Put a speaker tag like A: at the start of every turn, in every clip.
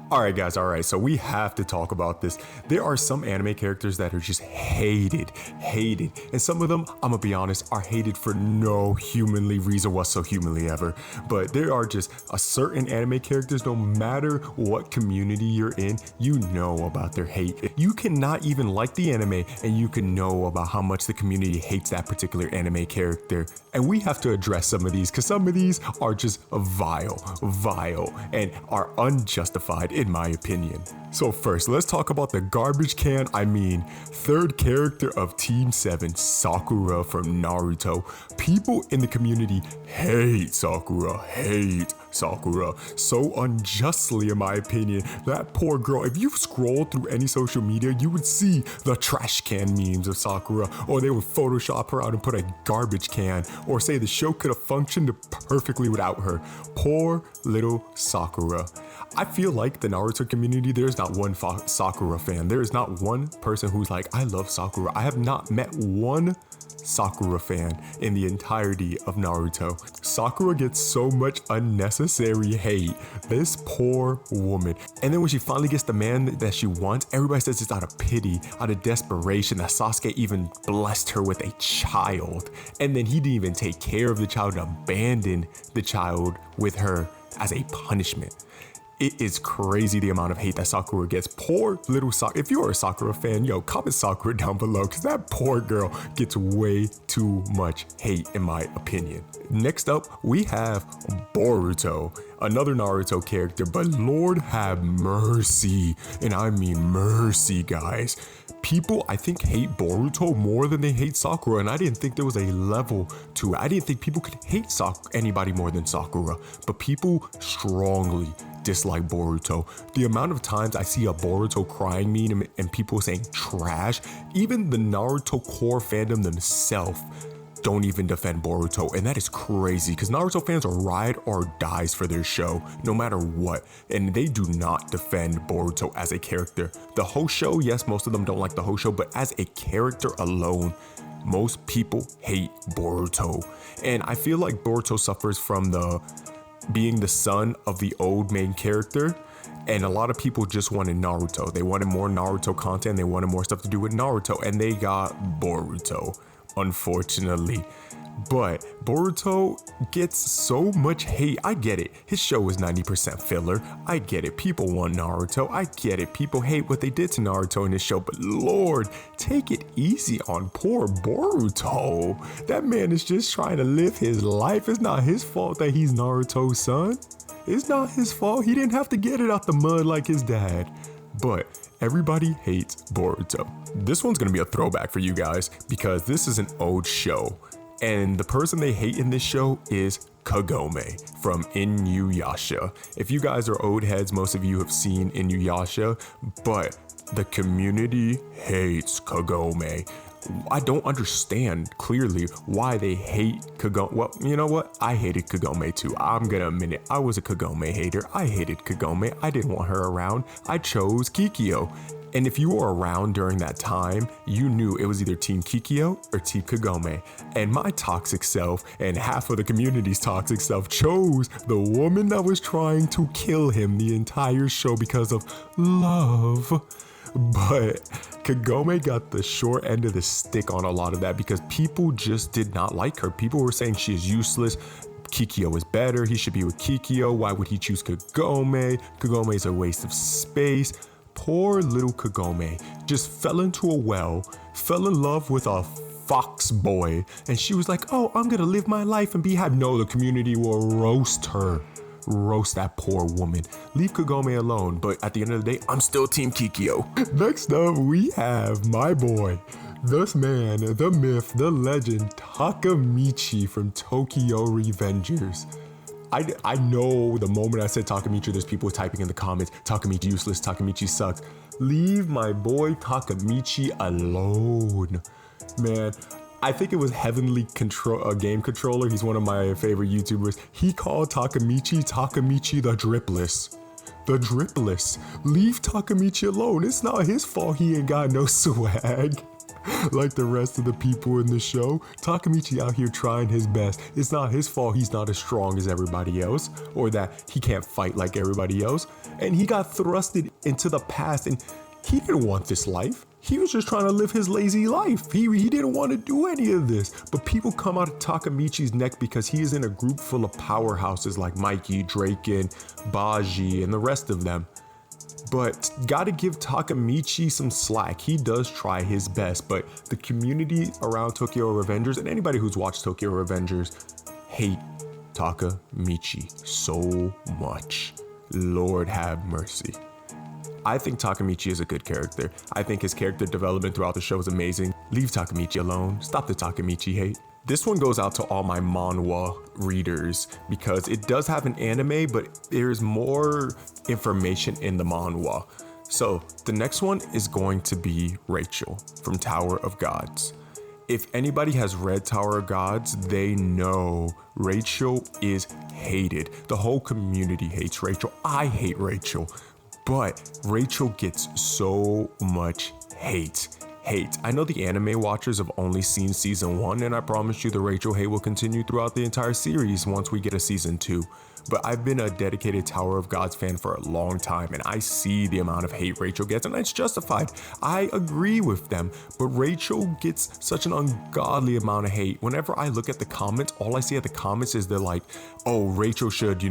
A: Alright guys, alright, so we have to talk about this. There are some anime characters that are just hated, and some of them, I'm gonna be honest, are hated for no humanly reason whatsoever ever. But there are just a certain anime characters, no matter what community you're in, you know about their hate. You cannot even like the anime, and you can know about how much the community hates that particular anime character. And we have to address some of these, because some of these are just vile, and are unjustified in my opinion. So first, let's talk about the garbage can, third character of Team 7, Sakura from Naruto. People in the community hate Sakura, so unjustly in my opinion. That poor girl, if you scroll through any social media, you would see the trash can memes of Sakura, or they would Photoshop her out and put a garbage can, or say the show could have functioned perfectly without her. Poor little Sakura. I feel like the Naruto community, there's not one Sakura fan. There is not one person who's like, I love Sakura. I have not met one Sakura fan in the entirety of Naruto. Sakura gets so much unnecessary hate. This poor woman. And then when she finally gets the man that she wants, everybody says it's out of pity, out of desperation, that Sasuke even blessed her with a child. And then he didn't even take care of the child and abandoned the child with her as a punishment. It is crazy the amount of hate that Sakura gets. Poor little Sakura. If you're a Sakura fan, comment Sakura down below, because that poor girl gets way too much hate in my opinion. Next up, we have Boruto, another Naruto character, but Lord have mercy, and I mean mercy, guys. People, I think, hate Boruto more than they hate Sakura, and I didn't think there was a level to it. I didn't think people could hate anybody more than Sakura, but people strongly dislike Boruto. The amount of times I see a Boruto crying meme and people saying trash, even the Naruto core fandom themselves don't even defend Boruto, and that is crazy, because Naruto fans are ride or dies for their show no matter what, and they do not defend Boruto as a character. The whole show, yes, most of them don't like the whole show, but as a character alone, most people hate Boruto. And I feel like Boruto suffers from being the son of the old main character, and a lot of people just wanted Naruto. They wanted more Naruto content, they wanted more stuff to do with Naruto, and they got Boruto, unfortunately. But Boruto gets so much hate. I get it. His show is 90% filler. I get it. People want Naruto. I get it. People hate what they did to Naruto in his show. But Lord, take it easy on poor Boruto. That man is just trying to live his life. It's not his fault that he's Naruto's son. It's not his fault. He didn't have to get it out the mud like his dad. But everybody hates Boruto. This one's gonna be a throwback for you guys, because this is an old show. And the person they hate in this show is Kagome from Inuyasha. If you guys are old heads, most of you have seen Inuyasha, but the community hates Kagome. I don't understand clearly why they hate Kagome. Well, you know what? I hated Kagome too. I'm gonna admit it. I was a Kagome hater. I hated Kagome. I didn't want her around. I chose Kikyo. And if you were around during that time, you knew it was either Team Kikyo or Team Kagome. And my toxic self and half of the community's toxic self chose the woman that was trying to kill him the entire show because of love. But Kagome got the short end of the stick on a lot of that, because people just did not like her. People were saying she is useless. Kikyo is better. He should be with Kikyo. Why would he choose Kagome? Kagome is a waste of space. Poor little Kagome just fell into a well, fell in love with a fox boy, and she was like, oh, I'm gonna live my life and be happy. No, the community will roast her. Roast that poor woman. Leave Kagome alone, but at the end of the day, I'm still Team Kikyo. Next up, we have my boy, this man, the myth, the legend, Takamichi from Tokyo Revengers. I know the moment I said Takamichi, there's people typing in the comments, Takamichi useless, Takamichi sucks. Leave my boy Takamichi alone. Man, I think it was Heavenly Game Controller. He's one of my favorite YouTubers. He called Takamichi the dripless. The dripless. Leave Takamichi alone. It's not his fault he ain't got no swag. like the rest of the people in the show. Takamichi out here trying his best. It's not his fault he's not as strong as everybody else, or that he can't fight like everybody else. And he got thrusted into the past, and he didn't want this life. He was just trying to live his lazy life. He didn't want to do any of this. But people come out of Takamichi's neck because he is in a group full of powerhouses like Mikey, Draken, Baji, and the rest of them. But gotta give Takamichi some slack. He does try his best, but the community around Tokyo Revengers and anybody who's watched Tokyo Revengers hate Takamichi so much. Lord have mercy. I think Takamichi is a good character. I think his character development throughout the show is amazing. Leave Takamichi alone. Stop the Takamichi hate. This one goes out to all my manhwa readers because it does have an anime, but there's more information in the manhwa. So the next one is going to be Rachel from Tower of Gods. If anybody has read Tower of Gods, they know Rachel is hated. The whole community hates Rachel. I hate Rachel, but Rachel gets so much hate. I know the anime watchers have only seen season 1, and I promise you the Rachel hate will continue throughout the entire series once we get a season 2. But I've been a dedicated Tower of Gods fan for a long time, and I see the amount of hate Rachel gets, and it's justified. I agree with them, but Rachel gets such an ungodly amount of hate. Whenever I look at the comments, all I see at the comments is they're like, oh, Rachel should,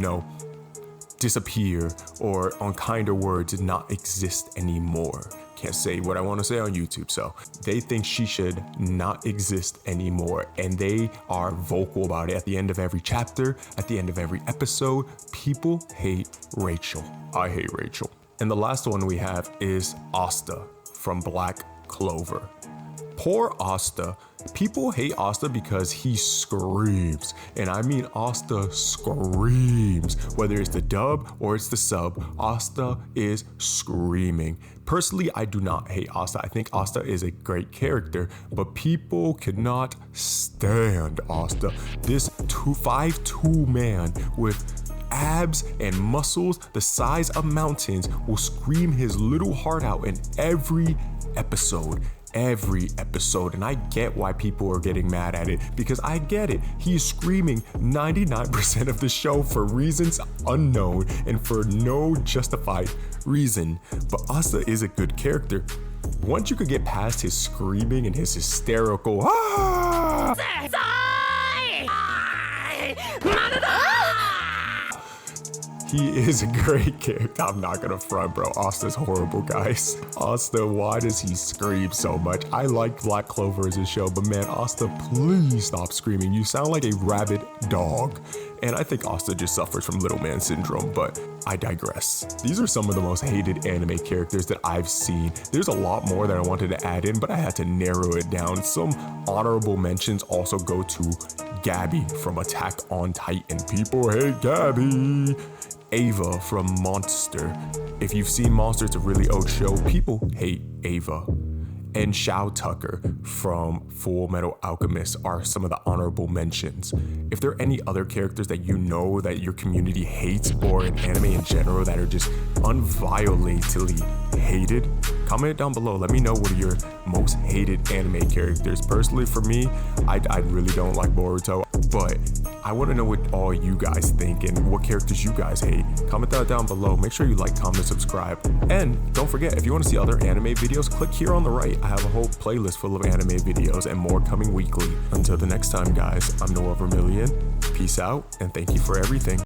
A: disappear, or on kinder words, not exist anymore. Can't say what I want to say on YouTube, so they think she should not exist anymore, and they are vocal about it at the end of every chapter, at the end of every episode. People hate Rachel. I hate Rachel. And the last one we have is Asta from Black Clover. Poor Asta. People hate Asta because he screams, and I mean Asta screams. Whether it's the dub or it's the sub, Asta is screaming. Personally, I do not hate Asta. I think Asta is a great character, but people cannot stand Asta. This 5'2" man with abs and muscles the size of mountains will scream his little heart out in every episode, and I get why people are getting mad at it, because I get it. He is screaming 99% of the show for reasons unknown and for no justified reason, but Asta is a good character. Once you could get past his screaming and his hysterical he is a great character. I'm not gonna front, bro. Asta's horrible, guys. Asta, why does he scream so much? I like Black Clover as a show, but man, Asta, please stop screaming. You sound like a rabid dog. And I think Asta just suffers from little man syndrome, but I digress. These are some of the most hated anime characters that I've seen. There's a lot more that I wanted to add in, but I had to narrow it down. Some honorable mentions also go to Gabby from Attack on Titan. People hate Gabby. Ava from Monster. If you've seen Monster, it's a really old show. People hate Ava. And Shao Tucker from Full Metal Alchemist are some of the honorable mentions. If there are any other characters that you know that your community hates, or in anime in general that are just unviolatedly hated, comment it down below. Let me know what are your most hated anime characters. Personally, for me, I really don't like Boruto, but I want to know what all you guys think and what characters you guys hate. Comment that down below. Make sure you like, comment, subscribe. And don't forget, if you want to see other anime videos, click here on the right. I have a whole playlist full of anime videos and more coming weekly. Until the next time, guys, I'm Noah Vermillion. Peace out, and thank you for everything.